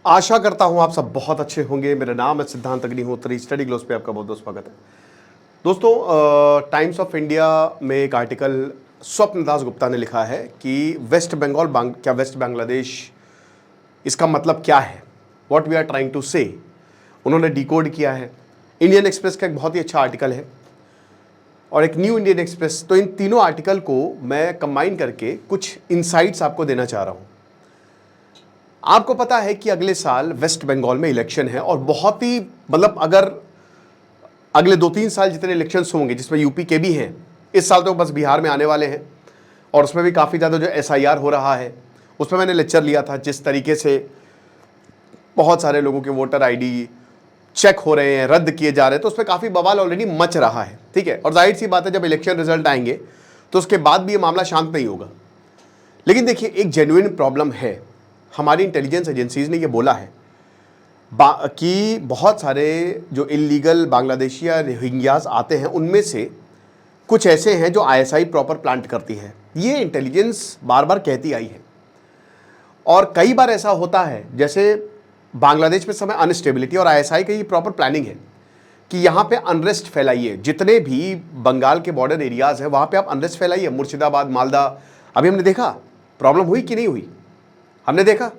आशा करता हूं आप सब बहुत अच्छे होंगे। मेरा नाम है सिद्धांत अग्निहोत्री। स्टडी ग्लोस पे आपका बहुत बहुत स्वागत है। दोस्तों, टाइम्स ऑफ इंडिया में एक आर्टिकल स्वप्न दास गुप्ता ने लिखा है कि वेस्ट बंगाल क्या वेस्ट बांग्लादेश, इसका मतलब क्या है, what we are trying to say. उन्होंने डिकोड किया है। इंडियन एक्सप्रेस का एक बहुत ही अच्छा आर्टिकल है और एक न्यू इंडियन एक्सप्रेस। तो इन तीनों आर्टिकल को मैं कंबाइन करके कुछ इनसाइट्स आपको देना चाह रहा हूं। आपको पता है कि अगले साल वेस्ट बंगाल में इलेक्शन है और बहुत ही अगर अगले 2-3 साल जितने इलेक्शंस होंगे, जिसमें यूपी के भी हैं, इस साल तो बस बिहार में आने वाले हैं और उसमें भी काफ़ी ज़्यादा जो SIR हो रहा है उसमें मैंने लेक्चर लिया था। जिस तरीके से बहुत सारे लोगों के वोटर ID चेक हो रहे हैं, रद्द किए जा रहे हैं, तो उसमें काफ़ी बवाल ऑलरेडी मच रहा है। ठीक है, और जाहिर सी बात है जब इलेक्शन रिजल्ट आएंगे तो उसके बाद भी ये मामला शांत नहीं होगा। लेकिन देखिए, एक जेन्युइन प्रॉब्लम है। हमारी इंटेलिजेंस एजेंसीज ने ये बोला है कि बहुत सारे जो इलीगल बांग्लादेशी या रोहिंग्याज आते हैं उनमें से कुछ ऐसे हैं जो ISI प्रॉपर प्लांट करती है। ये इंटेलिजेंस बार बार कहती आई है और कई बार ऐसा होता है, जैसे बांग्लादेश में समय अनस्टेबिलिटी और ISI की प्रॉपर प्लानिंग है कि यहाँ पे अनरेस्ट फैलाइए। जितने भी बंगाल के बॉर्डर एरियाज हैं वहाँ पे आप अनरेस्ट फैलाइए। मुर्शिदाबाद, मालदा, अभी हमने देखा प्रॉब्लम हुई कि नहीं हुई, हमने देखा।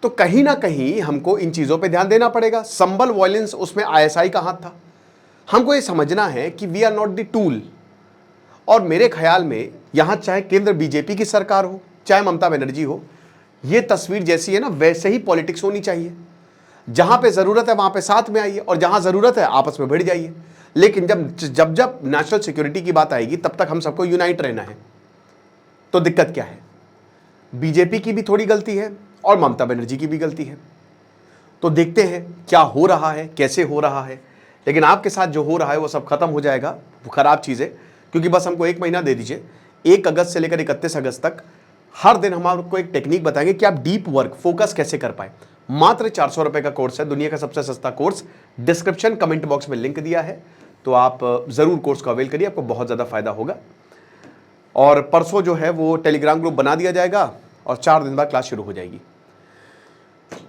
तो कहीं ना कहीं हमको इन चीज़ों पे ध्यान देना पड़ेगा। संबल वायलेंस, उसमें ISI का हाथ था। हमको ये समझना है कि we are not the tool. और मेरे ख्याल में यहाँ चाहे केंद्र BJP की सरकार हो, चाहे ममता बनर्जी हो, ये तस्वीर जैसी है ना वैसे ही पॉलिटिक्स होनी चाहिए। जहाँ पे ज़रूरत है वहाँ पे साथ में आइए और जहाँ ज़रूरत है आपस में भिड़ जाइए। लेकिन जब जब नेशनल सिक्योरिटी की बात आएगी तब तक हम सबको यूनाइट रहना है। तो दिक्कत क्या है? BJP की भी थोड़ी गलती है और ममता बनर्जी की भी गलती है। तो देखते हैं क्या हो रहा है, कैसे हो रहा है। लेकिन आपके साथ जो हो रहा है वो सब खत्म हो जाएगा, वो खराब चीज़ें, क्योंकि बस हमको 1 महीना दे दीजिए। 1 अगस्त से लेकर 31 अगस्त तक हर दिन हम आपको एक टेक्निक बताएंगे कि आप डीप वर्क, फोकस कैसे कर पाए। मात्र 400 रुपये का कोर्स है, दुनिया का सबसे सस्ता कोर्स। डिस्क्रिप्शन कमेंट बॉक्स में लिंक दिया है, तो आप ज़रूर कोर्स को अवेल करिए, आपको बहुत ज़्यादा फायदा होगा। और परसों जो है वो टेलीग्राम ग्रुप बना दिया जाएगा और 4 दिन बाद क्लास शुरू हो जाएगी।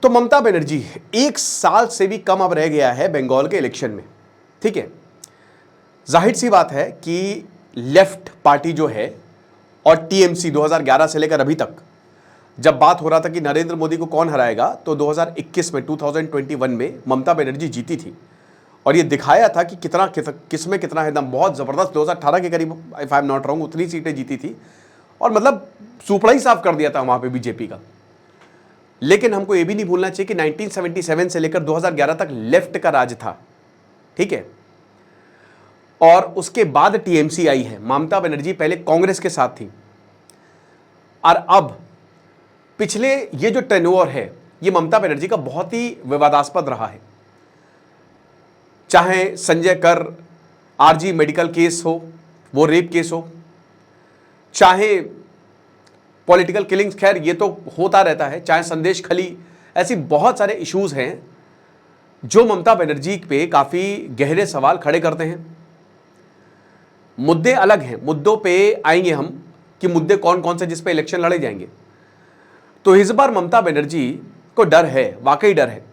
तो ममता बनर्जी 1 साल से भी कम अब रह गया है बंगाल के इलेक्शन में। ठीक है, जाहिर सी बात है कि लेफ्ट पार्टी जो है और TMC 2011 से लेकर अभी तक जब बात हो रहा था कि नरेंद्र मोदी को कौन हराएगा, तो 2021 में 2021 में ममता बनर्जी जीती थी और ये दिखाया था कि किसमें कितना है दम। बहुत ज़बरदस्त 2018 के करीब, if I am not wrong, उतनी सीटें जीती थी और सुपड़ा ही साफ कर दिया था वहाँ पे BJP का। लेकिन हमको ये भी नहीं भूलना चाहिए कि 1977 से लेकर 2011 तक लेफ्ट का राज था। ठीक है, और उसके बाद TMC आई है। ममता बनर्जी पहले कांग्रेस के साथ थी और अब पिछले ये जो टेन्योर है ये ममता बनर्जी का बहुत ही विवादास्पद रहा है। चाहे संजय कर RG मेडिकल केस हो, वो रेप केस हो, चाहे पॉलिटिकल किलिंग्स, खैर ये तो होता रहता है, चाहे संदेश खली, ऐसी बहुत सारे इश्यूज हैं जो ममता बनर्जी पे काफ़ी गहरे सवाल खड़े करते हैं। मुद्दे अलग हैं, मुद्दों पे आएंगे हम कि मुद्दे कौन कौन से जिस पे इलेक्शन लड़े जाएंगे। तो इस बार ममता बनर्जी को डर है, वाकई डर है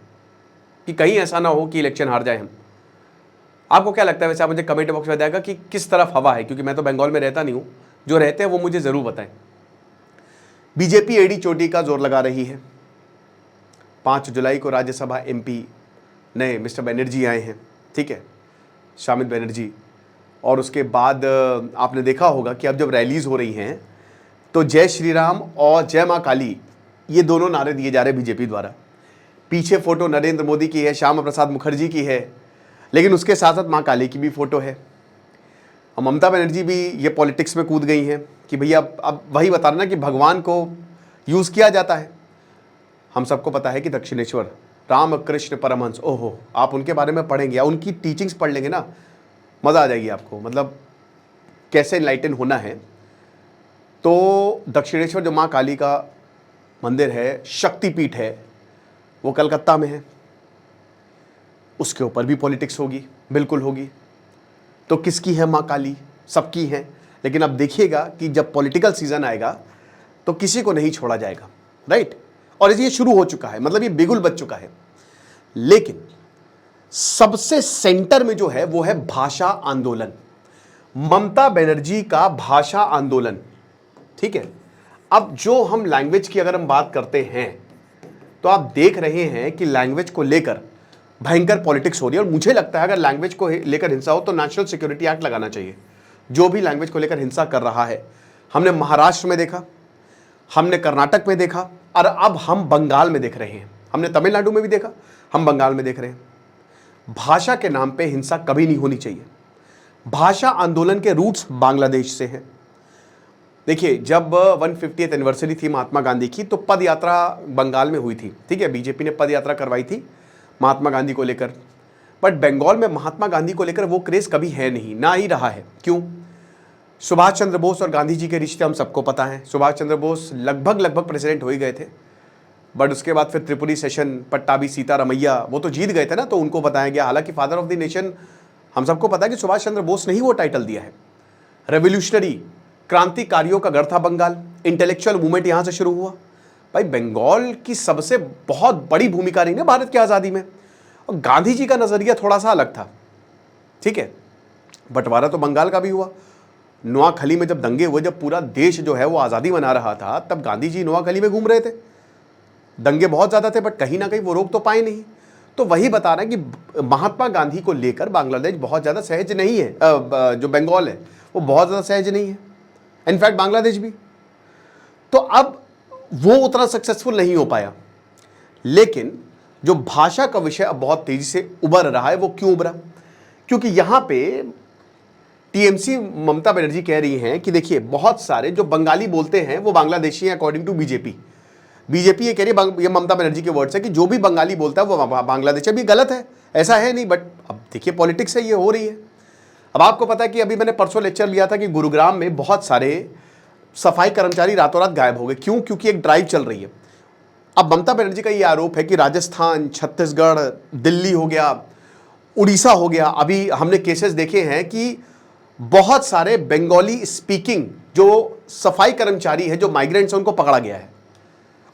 कि कहीं ऐसा ना हो कि इलेक्शन हार जाए हम। आपको क्या लगता है वैसे? आप मुझे कमेंट बॉक्स में बताएगा कि किस तरफ हवा है, क्योंकि मैं तो बंगाल में रहता नहीं हूँ। जो रहते हैं वो मुझे ज़रूर बताएं। BJP एड़ी चोटी का जोर लगा रही है। 5 जुलाई को राज्यसभा MP नए मिस्टर बनर्जी आए हैं। ठीक है, शामिद बनर्जी। और उसके बाद आपने देखा होगा कि अब जब रैलीज हो रही हैं तो जय श्री राम और जय माँ काली, ये दोनों नारे दिए जा रहे हैं BJP द्वारा। पीछे फोटो नरेंद्र मोदी की है, श्यामा प्रसाद मुखर्जी की है, लेकिन उसके साथ साथ माँ काली की भी फोटो है। और ममता बनर्जी भी ये पॉलिटिक्स में कूद गई हैं कि भैया अब वही बता रहे ना कि भगवान को यूज़ किया जाता है। हम सबको पता है कि दक्षिणेश्वर रामकृष्ण परमहंस, ओहो, आप उनके बारे में पढ़ेंगे या उनकी टीचिंग्स पढ़ लेंगे ना, मज़ा आ जाएगी आपको। कैसे इनलाइटन होना है। तो दक्षिणेश्वर जो माँ काली का मंदिर है, शक्तिपीठ है, वो कलकत्ता में है। उसके ऊपर भी पॉलिटिक्स होगी, बिल्कुल होगी। तो किसकी है माँ काली? सबकी है। लेकिन अब देखिएगा कि जब पॉलिटिकल सीजन आएगा तो किसी को नहीं छोड़ा जाएगा, राइट। और ये शुरू हो चुका है, मतलब ये बिगुल बच चुका है। लेकिन सबसे सेंटर में जो है वो है भाषा आंदोलन, ममता बनर्जी का भाषा आंदोलन। ठीक है, अब जो हम लैंग्वेज की अगर हम बात करते हैं तो आप देख रहे हैं कि लैंग्वेज को लेकर भयंकर पॉलिटिक्स हो रही है। और मुझे लगता है अगर लैंग्वेज को लेकर हिंसा हो तो नेशनल सिक्योरिटी एक्ट लगाना चाहिए। जो भी लैंग्वेज को लेकर हिंसा कर रहा है, हमने महाराष्ट्र में देखा, हमने कर्नाटक में देखा, और अब हम बंगाल में देख रहे हैं। हमने तमिलनाडु में भी देखा, हम बंगाल में देख रहे हैं। भाषा के नाम पे हिंसा कभी नहीं होनी चाहिए। भाषा आंदोलन के रूट्स बांग्लादेश से हैं। देखिए, जब 150th एनिवर्सरी थी महात्मा गांधी की तो पद यात्रा बंगाल में हुई थी। ठीक है, बीजेपी ने पद यात्रा करवाई थी महात्मा गांधी को लेकर, बट बंगाल में महात्मा गांधी को लेकर वो क्रेज कभी है नहीं, ना ही रहा है। क्यों? सुभाष चंद्र बोस और गांधी जी के रिश्ते हम सबको पता है। सुभाष चंद्र बोस लगभग प्रेसिडेंट हो ही गए थे, बट उसके बाद फिर त्रिपुरी सेशन, पट्टाभी सीतारमैया, वो तो जीत गए थे ना, तो उनको बताया गया। हालांकि फादर ऑफ द नेशन हम सबको पता है कि सुभाष चंद्र बोस ने ही वो टाइटल दिया है। रेवोल्यूशनरी, क्रांतिकारियों का गढ़ था बंगाल, इंटेलेक्चुअल मूवमेंट यहाँ से शुरू हुआ। भाई, बंगाल की सबसे बहुत बड़ी भूमिका रही ना भारत की आज़ादी में, और गांधी जी का नज़रिया थोड़ा सा अलग था। ठीक है, बंटवारा तो बंगाल का भी हुआ। नोआखली में जब दंगे हुए, जब पूरा देश जो है वो आज़ादी मना रहा था, तब गांधी जी नोआखली में घूम रहे थे। दंगे बहुत ज़्यादा थे, बट कहीं ना कहीं वो रोक तो पाए नहीं। तो वही बता रहे हैं कि महात्मा गांधी को लेकर बांग्लादेश बहुत ज़्यादा सहज नहीं है, जो बंगाल है वो बहुत ज़्यादा सहज नहीं है, इनफैक्ट बांग्लादेश भी। तो अब वो उतना सक्सेसफुल नहीं हो पाया। लेकिन जो भाषा का विषय अब बहुत तेजी से उभर रहा है, वो क्यों उभरा? क्योंकि यहां पे टीएमसी ममता बनर्जी कह रही हैं कि देखिए, बहुत सारे जो बंगाली बोलते हैं वो बांग्लादेशी हैं, अकॉर्डिंग टू बीजेपी। बीजेपी ये कह रही है, ये ममता बनर्जी के वर्ड्स है, कि जो भी बंगाली बोलता है वो बांग्लादेशी है। भी गलत है, ऐसा है नहीं, बट अब देखिए पॉलिटिक्स है, ये हो रही है। अब आपको पता है कि अभी मैंने परसों लेक्चर लिया था कि गुरुग्राम में बहुत सारे सफाई कर्मचारी रातों रात गायब हो गए। क्यों? क्योंकि एक ड्राइव चल रही है। अब ममता बनर्जी का ये आरोप है कि राजस्थान, छत्तीसगढ़, दिल्ली हो गया, उड़ीसा हो गया, अभी हमने केसेस देखे हैं कि बहुत सारे बंगाली स्पीकिंग जो सफाई कर्मचारी है, जो माइग्रेंट्स हैं, उनको पकड़ा गया है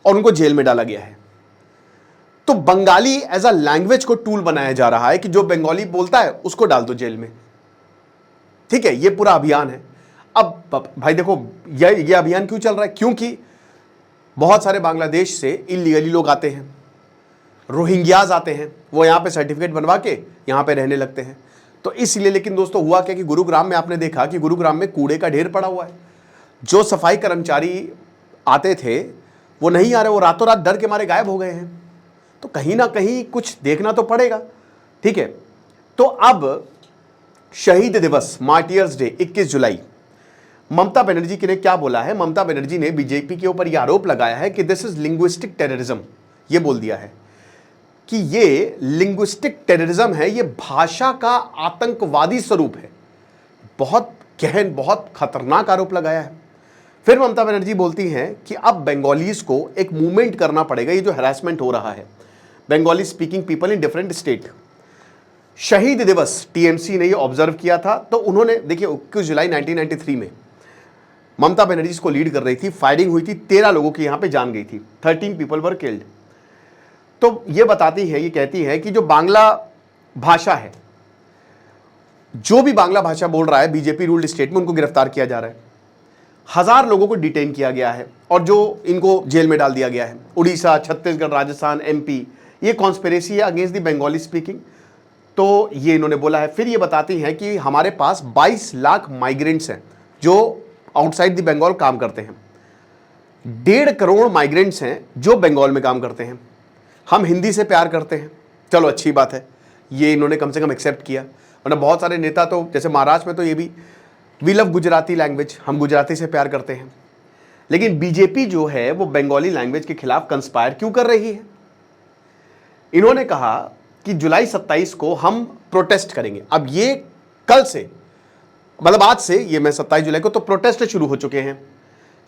और उनको जेल में डाला गया है। तो बंगाली एज अ लैंग्वेज को टूल बनाया जा रहा है कि जो बंगाली बोलता है उसको डाल दो जेल में। ठीक है, ये पूरा अभियान है। अब भाई देखो, ये अभियान क्यों चल रहा है? क्योंकि बहुत सारे बांग्लादेश से इलीगली लोग आते हैं, रोहिंग्याज आते हैं, वो यहाँ पे सर्टिफिकेट बनवा के यहाँ पे रहने लगते हैं। तो इसलिए, लेकिन दोस्तों हुआ क्या कि गुरुग्राम में आपने देखा कि गुरुग्राम में कूड़े का ढेर पड़ा हुआ है। जो सफाई कर्मचारी आते थे वो नहीं आ रहे, वो रातों रात डर के मारे गायब हो गए हैं। तो कहीं ना कहीं कुछ देखना तो पड़ेगा। ठीक है, तो अब शहीद दिवस, मार्टियर्स डे, 21 जुलाई, ममता बनर्जी ने क्या बोला है? ममता बनर्जी ने बीजेपी के ऊपर यह आरोप लगाया है कि दिस इज लिंग्विस्टिक टेररिज्म। ये बोल दिया है कि ये लिंग्विस्टिक टेररिज्म है, ये भाषा का आतंकवादी स्वरूप है। बहुत गहन, बहुत खतरनाक आरोप लगाया है। फिर ममता बनर्जी बोलती हैं कि अब बंगालीज को एक मूवमेंट करना पड़ेगा, ये जो हैरेसमेंट हो रहा है Bengali speaking people in different state. शहीद दिवस टीएमसी ने ये ऑब्जर्व किया था, तो उन्होंने देखिए 21 जुलाई 1993 में ममता बनर्जी इसको लीड कर रही थी, फायरिंग हुई थी, 13 लोगों की यहां पे जान गई थी, 13 पीपल वर किल्ड। तो ये बताती है, ये कहती है कि जो बांग्ला भाषा है, जो भी बांग्ला भाषा बोल रहा है बीजेपी रूल्ड स्टेट में, उनको गिरफ्तार किया जा रहा है। 1000 लोगों को डिटेन किया गया है और जो इनको जेल में डाल दिया गया है। उड़ीसा, छत्तीसगढ़, राजस्थान, एमपी, ये कॉन्स्पिरेसी है अगेंस्ट द बंगाली स्पीकिंग। तो ये इन्होंने बोला है। फिर ये बताती हैं कि हमारे पास 22 लाख माइग्रेंट्स हैं जो आउटसाइड द बंगाल काम करते हैं। 1.5 करोड़ माइग्रेंट्स हैं जो बंगाल में काम करते हैं। हम हिंदी से प्यार करते हैं, चलो अच्छी बात है, ये इन्होंने कम से कम एक्सेप्ट किया। वरना बहुत सारे नेता तो, जैसे महाराष्ट्र में तो ये भी, वी लव गुजराती लैंग्वेज, हम गुजराती से प्यार करते हैं। लेकिन बीजेपी जो है वो बंगाली लैंग्वेज के खिलाफ कंस्पायर क्यों कर रही है? इन्होंने कहा कि जुलाई 27 को हम प्रोटेस्ट करेंगे। अब ये कल से, मतलब आज से, ये मैं 27 जुलाई को, तो प्रोटेस्ट शुरू हो चुके हैं।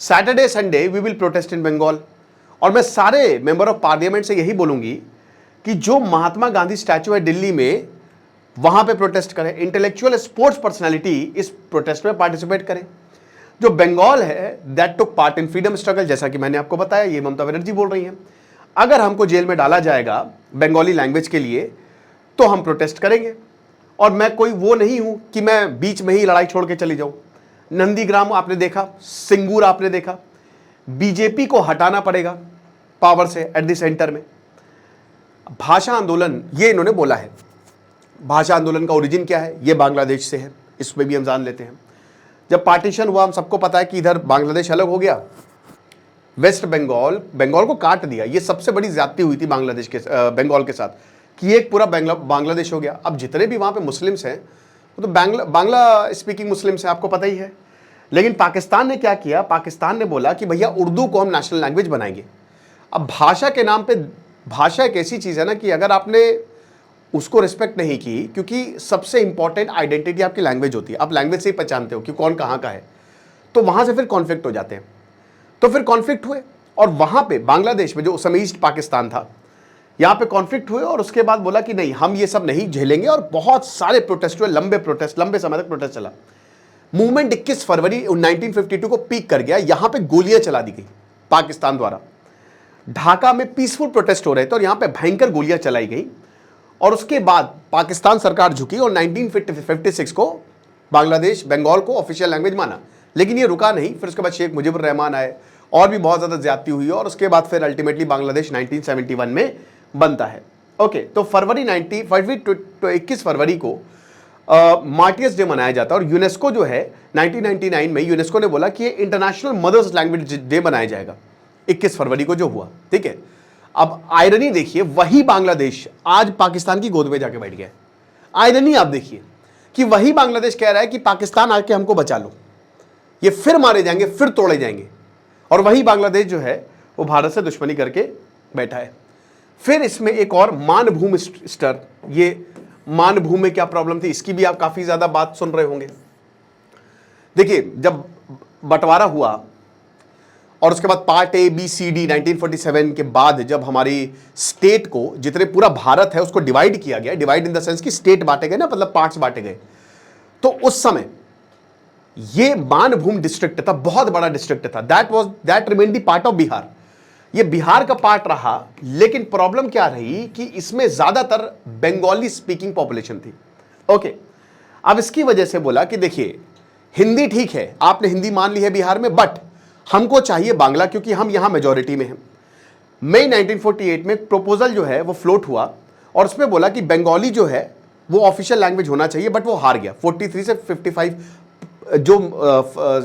Saturday Sunday we will protest in Bengal. और मैं सारे मेंबर ऑफ पार्लियामेंट से यही बोलूंगी कि जो महात्मा गांधी स्टैचू है दिल्ली में, वहां पे प्रोटेस्ट करें। इंटेलेक्चुअल स्पोर्ट्स पर्सनालिटी इस प्रोटेस्ट में पार्टिसिपेट करें। जो बंगाल है that took part in freedom struggle, जैसा कि मैंने आपको बताया, ये ममता बनर्जी बोल रही हैं। अगर हमको जेल में डाला जाएगा बंगाली लैंग्वेज के लिए तो हम प्रोटेस्ट करेंगे। और मैं कोई वो नहीं हूं कि मैं बीच में ही लड़ाई छोड़ के चली जाऊं। नंदीग्राम आपने देखा, सिंगूर आपने देखा, बीजेपी को हटाना पड़ेगा पावर से एट द सेंटर में। भाषा आंदोलन ये इन्होंने बोला है। भाषा आंदोलन का ओरिजिन क्या है? ये बांग्लादेश से है, इसमें भी हम जान लेते हैं। जब पार्टीशन हुआ, हम सबको पता है कि इधर बांग्लादेश अलग हो गया, वेस्ट बंगाल को काट दिया। ये सबसे बड़ी ज्यादती हुई थी बांग्लादेश के बंगाल के साथ कि एक पूरा बांग्लादेश हो गया। अब जितने भी वहां पे मुस्लिम्स हैं वो तो बांग्ला स्पीकिंग मुस्लिम्स हैं, आपको पता ही है। लेकिन पाकिस्तान ने क्या किया? पाकिस्तान ने बोला कि भैया उर्दू को हम नेशनल लैंग्वेज बनाएंगे। अब भाषा के नाम पे, भाषा एक ऐसी चीज है ना कि अगर आपने उसको रिस्पेक्ट नहीं की, क्योंकि सबसे इंपॉर्टेंट आइडेंटिटी आपकी लैंग्वेज होती है, आप लैंग्वेज से ही पहचानते हो कि कौन कहाँ का है, तो वहां से फिर कॉन्फ्लिक्ट हो जाते हैं। तो फिर कॉन्फ्लिक्ट हुए और वहां पे बांग्लादेश में जो उस समय ईस्ट पाकिस्तान था, यहां पे कॉन्फ्लिक्ट हुए और उसके बाद बोला कि नहीं, हम ये सब नहीं झेलेंगे। और बहुत सारे प्रोटेस्ट हुए, लंबे समय तक प्रोटेस्ट चला। मूवमेंट 21 फरवरी 1952 को पीक कर गया। यहां पे गोलियां चला दी गई पाकिस्तान द्वारा। ढाका में पीसफुल प्रोटेस्ट हो रहे थे और यहां पे भयंकर गोलियां चलाई गई। और उसके बाद पाकिस्तान सरकार झुकी और 1956 को बांग्लादेश बंगाल को ऑफिशियल लैंग्वेज माना। लेकिन ये रुका नहीं, फिर उसके बाद शेख मुजीबुर रहमान आए और भी बहुत ज़्यादा ज्यादती हुई और उसके बाद फिर अल्टीमेटली बांग्लादेश 1971 में बनता है। ओके, तो 21 फरवरी को मार्टियर्स डे मनाया जाता है। और यूनेस्को जो है 1999 में यूनेस्को ने बोला कि ये इंटरनेशनल मदर्स लैंग्वेज डे मनाया जाएगा 21 फरवरी को, जो हुआ। ठीक है, अब आयरनी देखिए, वही बांग्लादेश आज पाकिस्तान की गोद में जाके बैठ गया। आयरनी आप देखिए कि वही बांग्लादेश कह रहा है कि पाकिस्तान आके हमको बचा लो, ये फिर मारे जाएंगे, फिर तोड़े जाएंगे। और वही बांग्लादेश जो है वो भारत से दुश्मनी करके बैठा है। फिर इसमें एक और मानभूम स्टर, ये मानभूम में क्या प्रॉब्लम थी, इसकी भी आप काफी ज्यादा बात सुन रहे होंगे। देखिए, जब बंटवारा हुआ और उसके बाद part A B C D 1947 के बाद जब हमारी स्टेट को, जितने पूरा भारत है उसको डिवाइड किया गया, डिवाइड इन द सेंस कि स्टेट बांटे गए ना, मतलब पार्ट्स बांटे गए, तो उस समय ये मानभूम डिस्ट्रिक्ट था, बहुत बड़ा डिस्ट्रिक्ट था। That remain the part of Bihar. ये बिहार का पार्ट रहा। लेकिन प्रॉब्लम क्या रही कि इसमें ज्यादातर बंगाली स्पीकिंग पॉपुलेशन थी। ओके, अब इसकी वजह से बोला कि देखिए, हिंदी ठीक है, आपने हिंदी मान ली है बिहार में, बट हमको चाहिए बांग्ला, क्योंकि हम यहां मेजॉरिटी में हैं। मई 1948 में प्रोपोजल जो है वो फ्लोट हुआ और उसमें बोला कि बंगाली जो है वो ऑफिशियल लैंग्वेज होना चाहिए, बट वो हार गया। 43 से 55 जो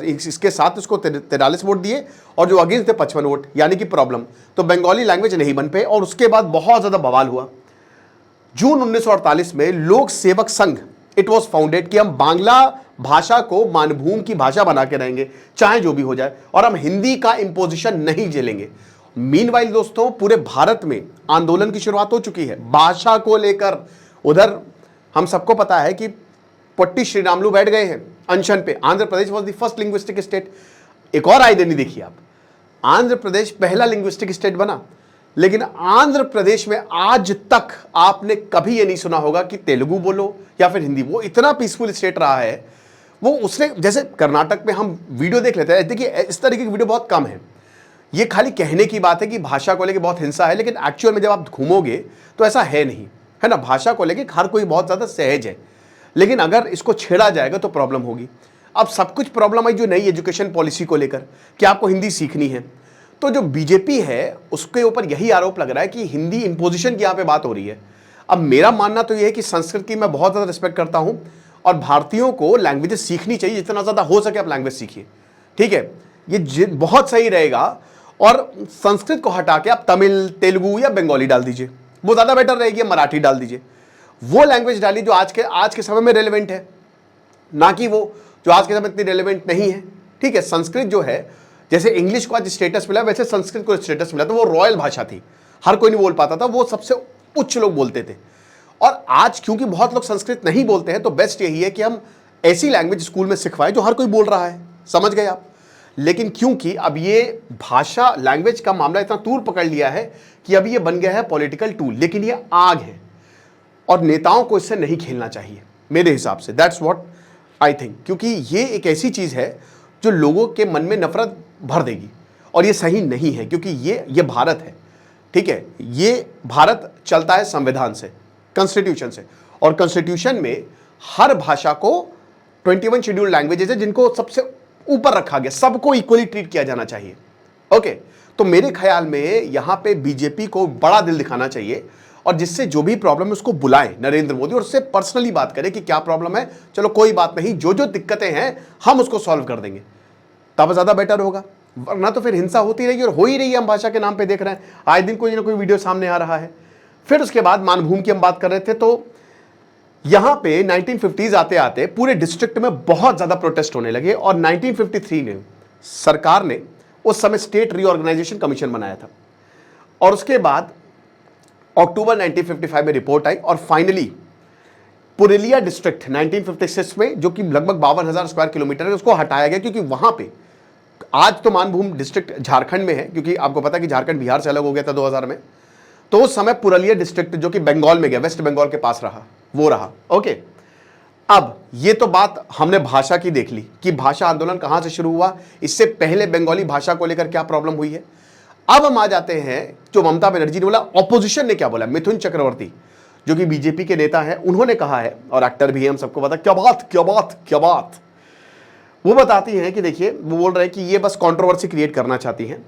इसके साथ उसको 43 वोट दिए और जो अगेंस्ट थे 55 वोट, यानी कि प्रॉब्लम। तो बंगाली लैंग्वेज नहीं बन पे और उसके बाद बहुत ज्यादा बवाल हुआ। जून 1948 में लोक Sevak Sangh, it was founded, कि हम बांग्ला भाषा को मानभूम की भाषा बना के रहेंगे, चाहे जो भी हो जाए, और हम हिंदी का इंपोजिशन नहीं झेलेंगे। मीनवाइल दोस्तों, पूरे भारत में आंदोलन की शुरुआत हो चुकी है भाषा को लेकर। उधर हम सबको पता है कि पोट्टी श्रीरामुलु बैठ गए हैं अनशन पे। Andhra Pradesh was the first linguistic state. एक और आइडेंटिटी देखिए आप, आंध्र प्रदेश पहला लिंग्विस्टिक स्टेट बना, लेकिन आंध्र प्रदेश में आज तक आपने कभी ये नहीं सुना होगा कि तेलुगु बोलो या फिर हिंदी। वो इतना पीसफुल स्टेट रहा है। वो उसने, जैसे कर्नाटक में हम वीडियो देख लेते हैं, देखिए इस तरीके की वीडियो बहुत कम है। ये खाली कहने की बात है कि भाषा को लेकर बहुत हिंसा है, लेकिन एक्चुअल में जब आप घूमोगे तो ऐसा है नहीं, है ना। भाषा को लेकर हर कोई बहुत ज्यादा सहज है, लेकिन अगर इसको छेड़ा जाएगा तो प्रॉब्लम होगी। अब सब कुछ प्रॉब्लम आई जो नई एजुकेशन पॉलिसी को लेकर कि आपको हिंदी सीखनी है। तो जो बीजेपी है उसके ऊपर यही आरोप लग रहा है कि हिंदी इंपोजिशन की यहाँ पे बात हो रही है। अब मेरा मानना तो यह है कि संस्कृत की मैं बहुत ज़्यादा रिस्पेक्ट करता हूँ और भारतीयों को लैंग्वेजेस सीखनी चाहिए, जितना ज़्यादा हो सके आप लैंग्वेज सीखिए, ठीक है, ये बहुत सही रहेगा। और संस्कृत को हटा के आप तमिल, तेलुगु या बंगाली डाल दीजिए, वो ज़्यादा बेटर रहेगी। मराठी डाल दीजिए, वो लैंग्वेज डालिए जो आज के समय में रेलेवेंट है, ना कि वो जो आज के समय इतनी रेलेवेंट नहीं है। ठीक है, संस्कृत जो है, जैसे इंग्लिश को आज स्टेटस मिला वैसे संस्कृत को स्टेटस मिला। तो वो रॉयल भाषा थी, हर कोई नहीं बोल पाता था, वो सबसे उच्च लोग बोलते थे। और आज क्योंकि बहुत लोग संस्कृत नहीं बोलते हैं, तो बेस्ट यही है कि हम ऐसी लैंग्वेज स्कूल में सिखवाएं जो हर कोई बोल रहा है। समझ गए आप। लेकिन क्योंकि अब ये भाषा लैंग्वेज का मामला इतना तूल पकड़ लिया है कि अब ये बन गया है पॉलिटिकल टूल, लेकिन ये आग है और नेताओं को इससे नहीं खेलना चाहिए मेरे हिसाब से। दैट्स व्हाट आई थिंक, क्योंकि ये एक ऐसी चीज़ है जो लोगों के मन में नफरत भर देगी और ये सही नहीं है, क्योंकि ये भारत है। ठीक है, ये भारत चलता है संविधान से, कॉन्स्टिट्यूशन से, और कॉन्स्टिट्यूशन में हर भाषा को 21 शेड्यूल्ड लैंग्वेजेस है जिनको सबसे ऊपर रखा गया, सबको इक्वली ट्रीट किया जाना चाहिए। ओके, तो मेरे ख्याल में यहां पे बीजेपी को बड़ा दिल दिखाना चाहिए और जिससे जो भी प्रॉब्लम है उसको बुलाएं नरेंद्र मोदी और उससे पर्सनली बात करें कि क्या प्रॉब्लम है, चलो कोई बात नहीं, जो जो दिक्कतें हैं हम उसको सॉल्व कर देंगे, तब ज्यादा बेटर होगा। वरना तो फिर हिंसा होती रहेगी और हो ही रही है, हम भाषा के नाम पे देख रहे हैं, आए दिन कोई ना कोई वीडियो सामने आ रहा है। फिर उसके बाद मानभूमि की हम बात कर रहे थे, तो यहां पे 1950s आते आते पूरे डिस्ट्रिक्ट में बहुत ज्यादा प्रोटेस्ट होने लगे और 1953 में सरकार ने उस समय स्टेट रीऑर्गेनाइजेशन कमीशन बनाया था और उसके बाद अक्टूबर 1955 में रिपोर्ट आई और फाइनली पुरुलिया डिस्ट्रिक्ट 1956 में, जो कि लगभग 52,000 स्क्वायर किलोमीटर है, उसको हटाया गया क्योंकि वहां पे आज तो मानभूम डिस्ट्रिक्ट झारखंड में है, क्योंकि आपको पता है कि झारखंड बिहार से अलग हो गया था 2000 में, तो उस समय पुरुलिया डिस्ट्रिक्ट जो कि बंगाल में गया, वेस्ट बंगाल के पास रहा, वो रहा। ओके, अब ये तो बात हमने भाषा की देख ली कि भाषा आंदोलन कहां से शुरू हुआ, इससे पहले बंगाली भाषा को लेकर क्या प्रॉब्लम हुई है। अब हम आ जाते हैं जो ममता बनर्जी ने बोला, ऑपोजिशन ने क्या बोला। मिथुन चक्रवर्ती जो कि बीजेपी के नेता हैं, उन्होंने कहा है, और एक्टर भी है, हम सबको पता, क्या बात क्या बात क्या बात, वो बताती हैं कि देखिए, वो बोल रहे हैं कि ये बस कंट्रोवर्सी क्रिएट करना चाहती हैं,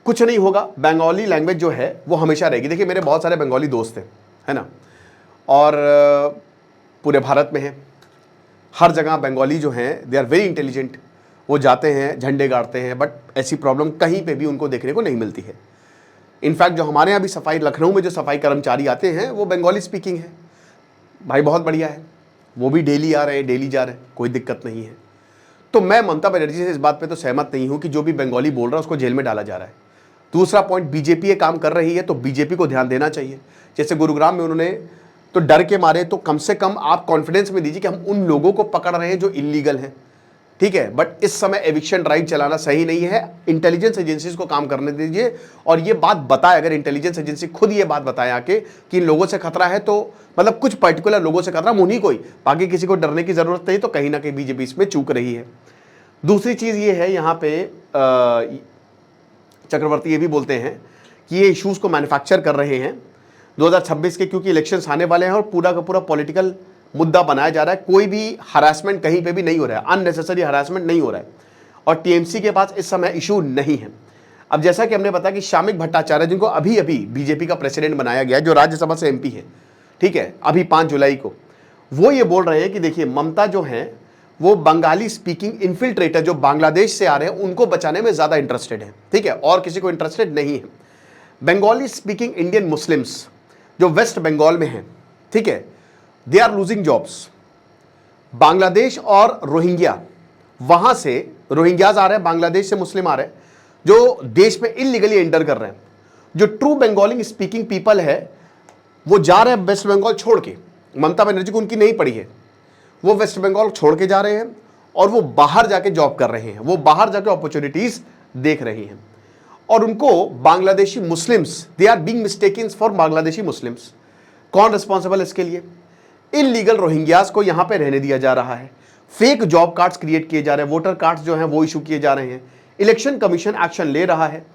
कुछ नहीं होगा, बंगाली लैंग्वेज जो है वो हमेशा रहेगी। देखिए, मेरे बहुत सारे बंगाली दोस्त हैं, है ना, और पूरे भारत में है, हर जगह बंगाली जो हैं दे आर वेरी इंटेलिजेंट, वो जाते हैं, झंडे गाड़ते हैं, बट ऐसी प्रॉब्लम कहीं पे भी उनको देखने को नहीं मिलती है। इनफैक्ट जो हमारे यहाँ भी सफाई, लखनऊ में जो सफाई कर्मचारी आते हैं वो बंगाली स्पीकिंग है, भाई बहुत बढ़िया है, वो भी डेली आ रहे हैं, डेली जा रहे हैं, कोई दिक्कत नहीं है। तो मैं ममता बनर्जी से इस बात पे तो सहमत नहीं हूं कि जो भी बंगाली बोल रहा है उसको जेल में डाला जा रहा है। दूसरा पॉइंट, बीजेपी ये काम कर रही है तो बीजेपी को ध्यान देना चाहिए। जैसे गुरुग्राम में उन्होंने तो डर के मारे, तो कम से कम आप कॉन्फिडेंस में दीजिए कि हम उन लोगों को पकड़ रहे हैं जो इलीगल हैं, ठीक है, बट इस समय एविक्शन ड्राइव चलाना सही नहीं है। इंटेलिजेंस एजेंसीज को काम करने दीजिए और ये बात बताए, अगर इंटेलिजेंस एजेंसी खुद ये बात बताए आके कि इन लोगों से खतरा है, तो मतलब कुछ पर्टिकुलर लोगों से खतरा, उन्हीं को ही, बाकी किसी को डरने की जरूरत नहीं, तो कहीं ना कहीं बीजेपी इसमें चूक रही है। दूसरी चीज ये है, यहाँ पे चक्रवर्ती ये भी बोलते हैं कि ये इश्यूज को मैन्युफैक्चर कर रहे हैं 2026 के, क्योंकि इलेक्शंस आने वाले हैं और पूरा का पूरा पॉलिटिकल मुद्दा बनाया जा रहा है, कोई भी हरासमेंट कहीं पे भी नहीं हो रहा है, अननेसेसरी हरासमेंट नहीं हो रहा है, और टीएमसी के पास इस समय इशू नहीं है। अब जैसा कि हमने बताया कि शामिक भट्टाचार्य, जिनको अभी अभी बीजेपी का प्रेसिडेंट बनाया गया है, जो राज्यसभा से एमपी है, ठीक है, अभी 5 जुलाई को, वो ये बोल रहे हैं कि देखिए, ममता जो है वो बंगाली स्पीकिंग इन्फिल्ट्रेटर जो बांग्लादेश से आ रहे हैं उनको बचाने में ज्यादा इंटरेस्टेड है, ठीक है, और किसी को इंटरेस्टेड नहीं है। बंगाली स्पीकिंग इंडियन मुस्लिम्स जो वेस्ट बंगाल में हैं, ठीक है, they are losing jobs. Bangladesh और रोहिंग्या, वहां से रोहिंग्याज आ रहे हैं, बांग्लादेश से मुस्लिम आ रहे हैं जो देश में इलीगली एंटर कर रहे हैं। जो ट्रू बंगाली स्पीकिंग पीपल है वो जा रहे हैं वेस्ट बंगाल छोड़ के, ममता बनर्जी को उनकी नहीं पड़ी है, वो वेस्ट बंगाल छोड़ के जा रहे हैं और वो बाहर जाके जॉब कर रहे हैं, वो बाहर जाके अपॉर्चुनिटीज देख रही हैं, और उनको Bangladeshi Muslims, they are being mistaken for Bangladeshi Muslims. कौन रिस्पॉन्सिबल इसके लिए? इलीगल रोहिंग्यास को यहां पे रहने दिया जा रहा है, फेक जॉब कार्ड्स क्रिएट किए जा रहे हैं, वोटर कार्ड्स जो हैं वो इशू किए जा रहे हैं, इलेक्शन कमीशन एक्शन ले रहा है,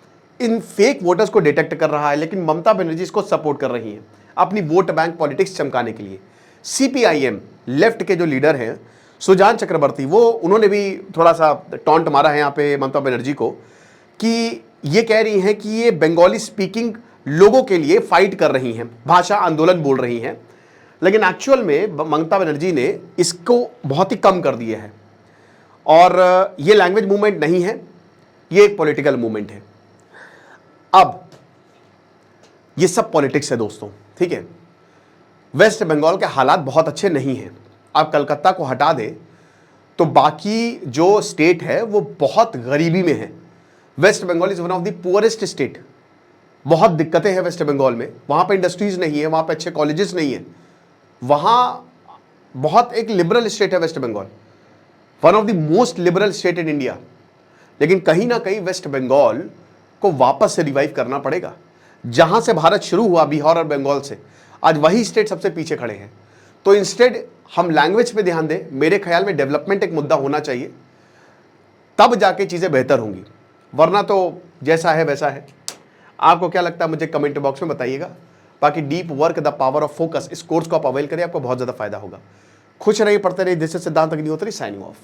इन फेक वोटर्स को डिटेक्ट कर रहा है, लेकिन ममता बनर्जी इसको सपोर्ट कर रही है अपनी वोट बैंक पॉलिटिक्स चमकाने के लिए। सीपीआईएम लेफ्ट के जो लीडर हैं सुजान चक्रवर्ती, वो उन्होंने भी थोड़ा सा टॉन्ट मारा है यहाँ पे ममता बनर्जी को, कि ये कह रही हैं कि ये बंगाली स्पीकिंग लोगों के लिए फाइट कर रही हैं, भाषा आंदोलन बोल रही हैं, लेकिन एक्चुअल में ममता बनर्जी ने इसको बहुत ही कम कर दिया है। और ये लैंग्वेज मूवमेंट नहीं है, ये एक पॉलिटिकल मूवमेंट है। अब ये सब पॉलिटिक्स है दोस्तों, ठीक है। वेस्ट बंगाल के हालात बहुत अच्छे नहीं हैं, आप कलकत्ता को हटा दें तो बाकी जो स्टेट है वो बहुत गरीबी में है। West Bengal is one of the poorest state, बहुत दिक्कतें हैं वेस्ट बंगाल में, वहां पे इंडस्ट्रीज नहीं है, वहां पे अच्छे कॉलेजेस नहीं है, वहां बहुत एक लिबरल स्टेट है West Bengal, one of the most liberal state in India. लेकिन कहीं ना कहीं वेस्ट बंगाल को वापस से रिवाइव करना पड़ेगा। जहां से भारत शुरू हुआ, बिहार और बंगाल से, आज वही स्टेट सबसे पीछे खड़े हैं। तो इंस्टेड हम लैंग्वेज पे ध्यान दें, मेरे ख्याल में डेवलपमेंट एक मुद्दा होना चाहिए, तब जाके चीजें बेहतर होंगी, वरना तो जैसा है वैसा है। आपको क्या लगता है मुझे कमेंट बॉक्स में बताइएगा। बाकी deep work the power of focus, इस कोर्स को आप अवेल करें, आपको बहुत ज़्यादा फायदा होगा। खुश रहिए, पढ़ते रहिए। दिस इज सिद्धांत अग्निहोत्री साइनिंग ऑफ।